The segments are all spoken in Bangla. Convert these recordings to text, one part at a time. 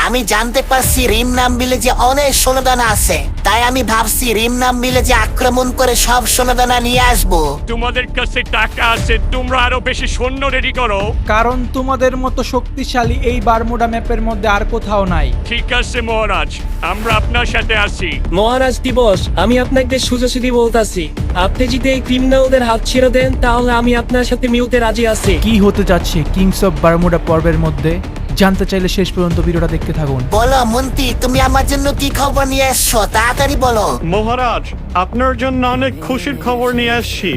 আমি জানতে পারছি রিমনাম ভিলেজে অনেক সোনাদানা আছে, তাই আমি ভাবছি রিমনাম ভিলেজে আক্রমণ করে সব সোনাদানা নিয়ে আসবো। তোমাদের কাছে টাকা আছে, তোমরা আরো বেশি সৈন্য রেডি করো। কারণ তোমাদের মতো শক্তিশালী এই বারমুডা ম্যাপের মধ্যে আর কোথাও নাই। ঠিক আছে মহারাজ, আমরা আপনার সাথে আছি। মহারাজ দিবস, আমি আপনাকে সোজাসুজি বলতাছি, আপনি যদি এই ক্রিমিনালদের হাত ছেড়ে দেন তাহলে আমি আপনার সাথে মিলতে রাজি আছি। কি হতে যাচ্ছে কিংস অফ বারমুডা পর্বের মধ্যে জানতে চাইলে শেষ পর্যন্ত ভিডিওটা দেখতে থাকুন। বলো মন্ত্রী, তুমি আমার জন্য কি খবর নিয়ে এসছো, তাড়াতাড়ি বলো। মহারাজ, আপনার জন্য অনেক খুশির খবর নিয়ে আসছি।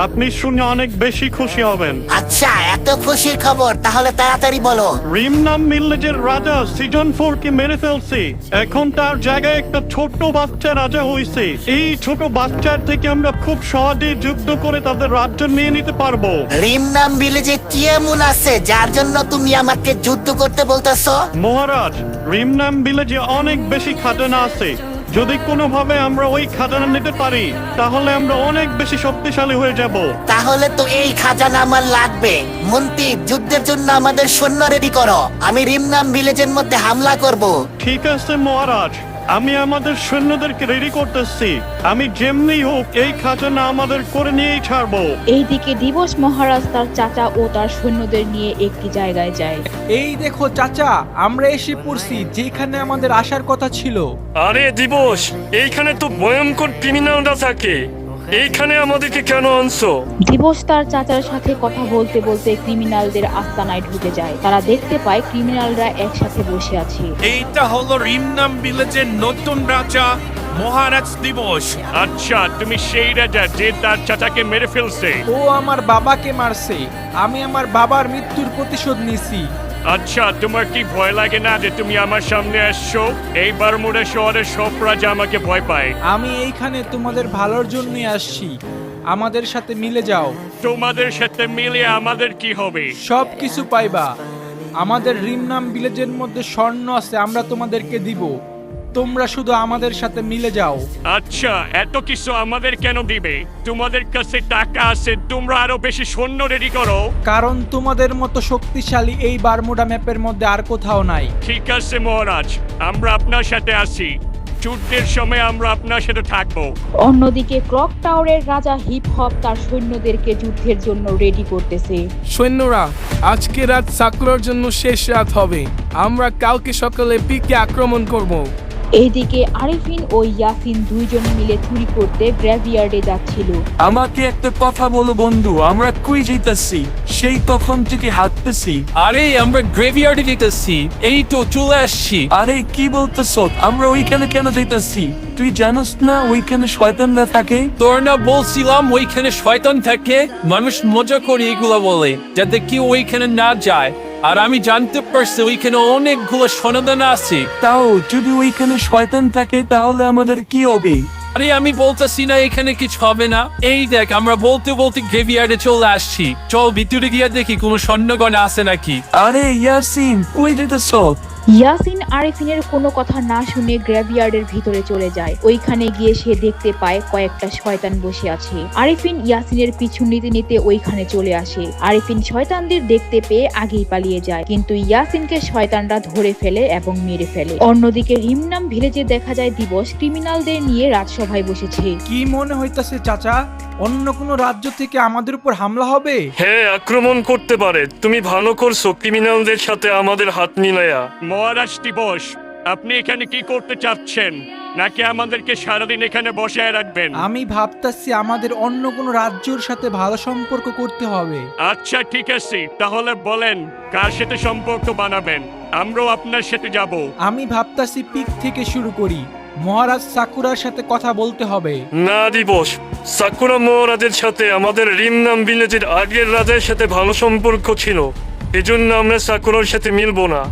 আপনি শুনে অনেক বেশি খুশি হবেন। আচ্ছা, এত খুশির খবর, তাহলে তাড়াতাড়ি বলো। রিমনাম ভিলেজের রাজা সিজন 4 কে মেরে ফেলছে। এখন তার জায়গায় একটা ছোট্ট বাচ্চা রাজা হয়েছে। এই ছোট বাচ্চার থেকে আমরা খুব সহজেই যুদ্ধ করে তাদের রাজ্য নিয়ে নিতে পারবো। রিমনাম ভিলেজে কি এমন আছে যার জন্য তুমি আমাকে যুদ্ধ করতে বলতেছো? মহারাজ, রিমনাম ভিলেজে অনেক বেশি খাজানা আছে। যদি কোনোভাবে আমরা ওই খাজানা নিতে পারি তাহলে আমরা অনেক বেশি শক্তিশালী হয়ে যাব। তাহলে তো এই খাজানা আমার লাগবে। মন্ত্রী, যুদ্ধের জন্য আমাদের সৈন্য রেডি করো, আমি রিমনাম ভিলেজের মধ্যে হামলা করব। ঠিক আছে মহারাজ, আমি আমাদের সৈন্যদেরকে রেডি করতেছি। আমি যেমনি হোক এই খাজানা আমাদের করে নিয়েই ছাড়বো। এইদিকে দিবস মহারাজ তার চাচা ও তার সৈন্যদের নিয়ে একটি জায়গায় যায়। এই দেখো চাচা, আমরা এসে পড়ছি যেখানে আমাদের আসার কথা ছিল। আরে দিবস, এইখানে তো ভয়ঙ্কর ক্রিমিনালরা থাকে, এইখানে আমাদেরকে কেন আনছো? দিবস তার চাচার সাথে কথা বলতে বলতে ক্রিমিনালদের আস্তানায় ঢুকে যায়। তারা দেখতে পায় ক্রিমিনালরা একসাথে বসে আছে। এইটা হলো রিমনাম ভিলেজের নতুন রাজা মহারাজ দিবস। আচ্ছা, তুমি সেই রাজা যে তার চাচাকে মেরে ফেলছে? ও আমার বাবাকে মারছে, আমি আমার বাবার মৃত্যুর প্রতিশোধ নিছি। আচ্ছা, তোমার কি ভয় লাগে না যে তুমি আমার সামনে আসছো? এই বারমুডা শহরের সব রাজা আমাকে ভয় পায়। আমি এইখানে তোমাদের ভালোর জন্যই আসছি, আমাদের সাথে মিলে যাও। তোমাদের সাথে মিলে আমাদের কি হবে? সব কিছু পাইবা। আমাদের রিমনাম ভিলেজের মধ্যে স্বর্ণ আছে, আমরা তোমাদেরকে দিব। তোমরা শুধু আমাদের সাথে মিলে যাও। আচ্ছা, এত কিছু আমাদের কেন দিবে? তোমাদের কাছে টাকা আছে, তোমরা আরো বেশি সৈন্য রেডি করো। কারণ তোমাদের মতো শক্তিশালী এই বারমুডা ম্যাপের মধ্যে আর কোথাও নাই। ঠিক আছে মহারাজ, আমরা আপনার সাথে আছি। যুদ্ধের সময় আমরা আপনার সাথে থাকবো। অন্যদিকে ক্লক টাওয়ারের রাজা হিপ হপ তার সৈন্যদেরকে যুদ্ধের জন্য রেডি করতেছে। সৈন্যরা, আজকে রাত সাকুরার জন্য শেষ রাত হবে। আমরা কালকে সকালে পিকে আক্রমণ করব। এইদিকে আরিফিন ও ইয়াসিন দুইজন মিলে চুরি করতে গ্র্যাভিয়ার্ডে যাচ্ছিল। আমাকে একটা কথা বলো বন্ধু, আমরা কই যেতেছি? সেই তখন থেকে হাঁটতেছি। আরে আমরা গ্রেভিয়ার্ডে যেতেছি, এই তো চলে আসছি। আরে কি বলতেছ? আমরা ওইখানে কেন যেতেছি? তুই জানোস না ওইখানে শয়তানরা থাকে? তোর না বলছিলাম ওইখানে শয়তান থাকে? মানুষ মজা করে এগুলা বলে যাতে কেউ ওইখানে না যায়। আর আমি জানতে পারছি ওইখানে অনেকগুলো সোনাদানা আছে। তাও যদি ওইখানে শয়তান থাকে তাহলে আমাদের কি হবে? আরে আমি বলতেছি না এখানে কিছু হবে না। এই দেখ, আমরা বলতে বলতে গ্রেভিয়ার্ডে চলে আসছি। চল ভিতরে গিয়ে দেখি কোনো স্বর্ণগণ আছে নাকি। আরে ইয়াসিন, কই যেতেছ? ইয়াসিন আরিফিনের কোনো কথা না শুনে গ্র্যাভিয়ার্ডের ভিতরে চলে যায়। ওইখানে গিয়ে সে দেখতে পায় কয়েকটা শয়তান বসে আছে। আরিফিন ইয়াসিনের পিছু নিতে নিতে ওইখানে চলে আসে। আরিফিন শয়তানদের দেখতে পেয়ে আগেই পালিয়ে যায়, কিন্তু ইয়াসিনকে শয়তানরা ধরে ফেলে এবং মেরে ফেলে। অন্যদিকে রিমনাম ভিলেজে দেখা যায় দিবস ক্রিমিনালদের নিয়ে রাজসভায় বসেছে। কি মনে হইতাছে চাচা, অন্য কোনো রাজ্য থেকে আমাদের উপর হামলা হবে? হ্যাঁ, আক্রমণ করতে পারে। তুমি ভালো করছো ক্রিমিনালদের সাথে আমাদের হাত মিলাইয়া। মহারাজ দিবস, আপনি এখানে কি করতে চাচ্ছেন? নাকি আমাদেরকে সারাদিন এখানে বসায় রাখবেন? আমি ভাবতাছি আমাদের অন্য কোনো রাজ্যের সাথে ভালো সম্পর্ক করতে হবে। আচ্ছা ঠিক আছে, তাহলে বলেন কার সাথে সম্পর্ক বানাবেন, আমরাও আপনার সাথে যাব। আমি ভাবতাছি পিক থেকে শুরু করি। মহারাজ সাকুরার সাথে কথা বলতে হবে। না দিবস, সাকুরা মহারাজের সাথে আমাদের রিমনাম ভিলেজের আগের রাজার সাথে ভালো সম্পর্ক ছিল, এজন্য আমরা সাকুরার সাথে মিলবো না।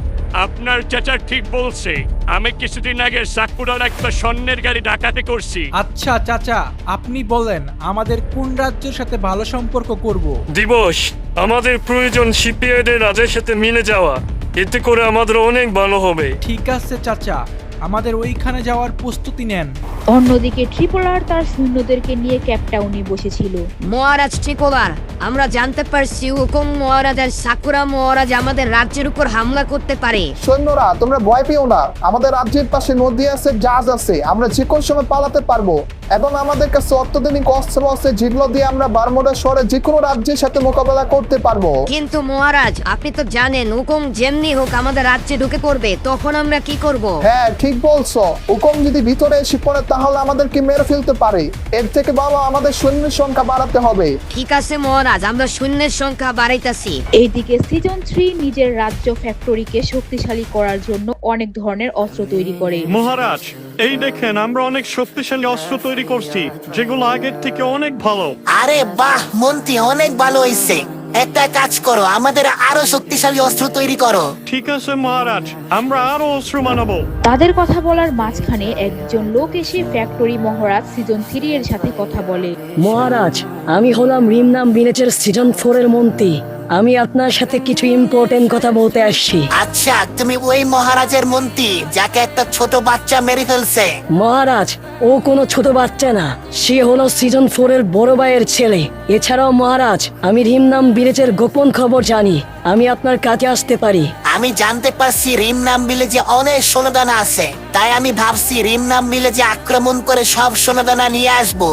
আপনার চাচা ঠিক বলছে। আমি কিছুদিন আগে সাকুরার একটা স্বর্ণের গাড়ি ডাকাতি করছি। আচ্ছা চাচা, আপনি বলেন আমাদের কোন রাজ্যের সাথে ভালো সম্পর্ক করব? দিবস, আমাদের প্রয়োজন শিপইয়ার্ডের রাজার সাথে মিলে যাওয়া, এতে করে আমাদের অনেক ভালো হবে। ঠিক আছে চাচা, আমাদের ওইখানে যাওয়ার প্রস্তুতি নেন। অন্যদিকে ট্রিপল আর তার সৈন্যদেরকে নিয়ে ক্যাপটাউনে বসেছিল। মহারাজ ট্রিপলার, আমরা জানতে পারছি উকুম মহারাজ আর সাকুরা মহারাজ আমাদের রাজ্যের উপর হামলা করতে পারে। সৈন্যরা তোমরা ভয় পেও না, আমাদের রাজ্যের পাশে নদী আছে, জাহাজ আছে, আমরা যে কোনো সময় পালাতে পারবো এবং আমাদের কাছে অত্যাধুনিক অস্ত্র আছে যেগুলো দিয়ে আমরা বারমুডা শহরে যে কোনো রাজ্যের সাথে মোকাবেলা করতে পারবো। কিন্তু মহারাজ আপনি তো জানেন উকুম যেমনি হোক আমাদের রাজ্যে ঢুকে পড়বে, তখন আমরা কি করব? হ্যাঁ ঠিক বলছো, হুকুম যদি ভিতরে এসে পড়ে তাহলে আমাদেরকে মেরে ফেলতে পারে। এর থেকে ভালো আমাদের সৈন্যের সংখ্যা বাড়াতে হবে। ঠিক আছে মহারাজ, আমরা সৈন্যের সংখ্যা বাড়াইতাছি। এইদিকে সিজন 3 নিজের রাজ্য ফ্যাক্টরিকে শক্তিশালী করার জন্য অনেক ধরনের অস্ত্র তৈরি করে। মহারাজ এই দেখেন, আমরা অনেক শক্তিশালী অস্ত্র তৈরি করছি যেগুলো আগের থেকে অনেক ভালো। আরে বাহ মন্ত্রী, অনেক ভালো হয়েছে। একটা কাজ করো, আমাদের আরো শক্তিশালী অস্ত্র তৈরি করো। ঠিক আছে মহারাজ, আমরা আরো অস্ত্র বানাবো। তাদের কথা বলার মাঝখানে একজন লোক এসে ফ্যাক্টরি মহারাজ সিজন 3 এর সাথে কথা বলে। মহারাজ, আমি হলাম রিমনাম ভিলেজের সিজন 4 এর মন্ত্রী। আমি আপনার সাথে কিছু ইম্পর্টেন্ট কথা বলতে আসছি। আচ্ছা, তুমি ওই মহারাজের মন্ত্রী যাকে একটা ছোট বাচ্চা মেরে ফেলছে? মহারাজ, ও কোনো ছোট বাচ্চা না, সে হলো সিজন 4 এর বড় ভাইয়ের ছেলে। এছাড়াও মহারাজ, আমি রিমনাম ভিলেজের গোপন খবর জানি, আমি আপনার কাছে আসতে পারি। আমি জানতে পারছি রিমনাম ভিলেজে অনেক সোনাদানা আছে, তাই আমি ভাবছি রিমনাম ভিলেজে আক্রমণ করে সব সোনাদানা নিয়ে আসবো।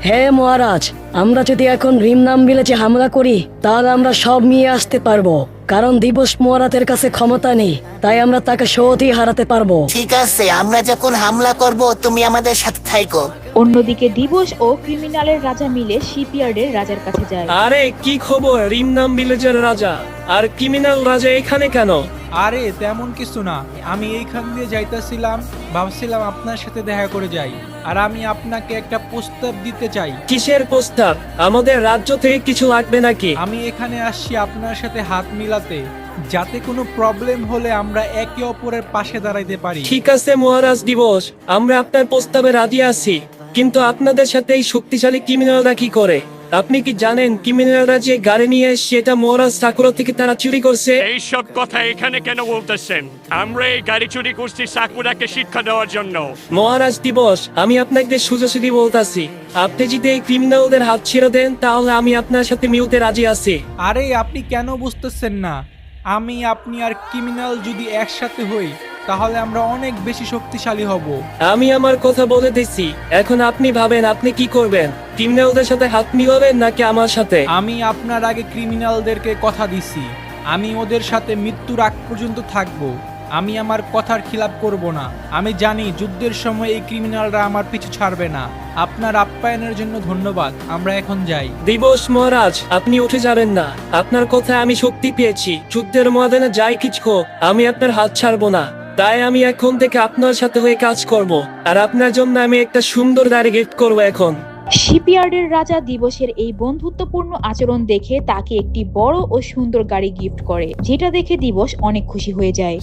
হ্যাঁ মহারাজ, আমরা যদি এখন রিমনাম ভিলেজে হামলা করি তাহলে আমরা সব নিয়ে আসতে পারবো, কারণ দিবস মহারাজের কাছে ক্ষমতা নেই, তাই আমরা তাকে সহজেই হারাতে পারবো। ঠিক আছে, আমরা যখন হামলা করব তুমি আমাদের সাথে থাকো। অন্যদিকে দিবস ও ক্রিমিনালের রাজা মিলে শিপইয়ার্ডের রাজার কাছে যায়। আরে কি খবর রিমনাম ভিলেজের রাজা আর ক্রিমিনাল রাজা এখানে কেন? আরে তেমন কিছু না, আমি এইখান দিয়ে যাইতেছিলাম, ভাবছিলাম আপনার সাথে দেখা করে যাই, আর আমি আপনাকে একটা প্রস্তাব দিতে চাই। কিসের প্রস্তাব? আমাদের রাজ্য থেকে কিছু লাগবে নাকি? আমি এখানে আসছি আপনার সাথে হাত মিলাতে, যাতে কোনো প্রবলেম হলে আমরা একে অপরের পাশে দাঁড়াইতে পারি। ঠিক আছে মহারাজ দিবস, আমরা আপনার প্রস্তাবে রাজি আছি, কিন্তু আপনাদের সাথে এই শক্তিশালী ক্রিমিনালরা কি করে? আপনি কি জানেন ক্রিমিনালরা যে গাড়ি নিয়ে সেটা মহারাজ সাকুরা থেকে তারা চুরি করছে? এইসব কথা এখানে কেন বলতেছেন? আমরা এই গাড়ি চুরি করছি সাকুরাকে শিক্ষা দেওয়ার জন্য। মহারাজ দিবস, আমি আপনাকে সোজাসুজি বলতাছি, আপনি যদি এই ক্রিমিনালদের হাত ছেড়ে দেন তাহলে আমি আপনার সাথে মিলতে রাজি আছি। আরে আপনি কেন বুঝতেছেন না? আমি, আপনি আর ক্রিমিনাল যদি একসাথে হই তাহলে আমরা অনেক বেশি শক্তিশালী হব। আমি আমার কথা বলে দিচ্ছি, এখন আপনি ভাবেন আপনি কি করবেন, ক্রিমিনালদের সাথে হাত মিলাবেন নাকি আমার সাথে? আমি আপনার আগে ক্রিমিনালদেরকে কথা দিছি, আমি ওদের সাথে মৃত্যুর আগ পর্যন্ত থাকবো। আমি আমার কথার খিলাপ করব না। আমি জানি যুদ্ধের সময় এই ক্রিমিনালরা আমার পিছু ছাড়বে না। আপনার আপ্যায়নের জন্য ধন্যবাদ, আমরা এখন যাই। দিবস মহারাজ, আপনি উঠে যাবেন না, আপনার কথায় আমি শক্তি পেয়েছি, যুদ্ধের ময়দানে যাই কিছু হোক আমি আপনার হাত ছাড়বো না। তাই আমি এখন থেকে আপনার সাথে হয়ে কাজ করব, আর আপনার জন্য আমি একটা সুন্দর গাড়ি গিফট করবো এখন। শিপইয়ার্ডের রাজা দিবসের এই বন্ধুত্বপূর্ণ আচরণ দেখে তাকে একটি বড় ও সুন্দর গাড়ি গিফট করে, যেটা দেখে দিবস অনেক খুশি হয়ে যায়।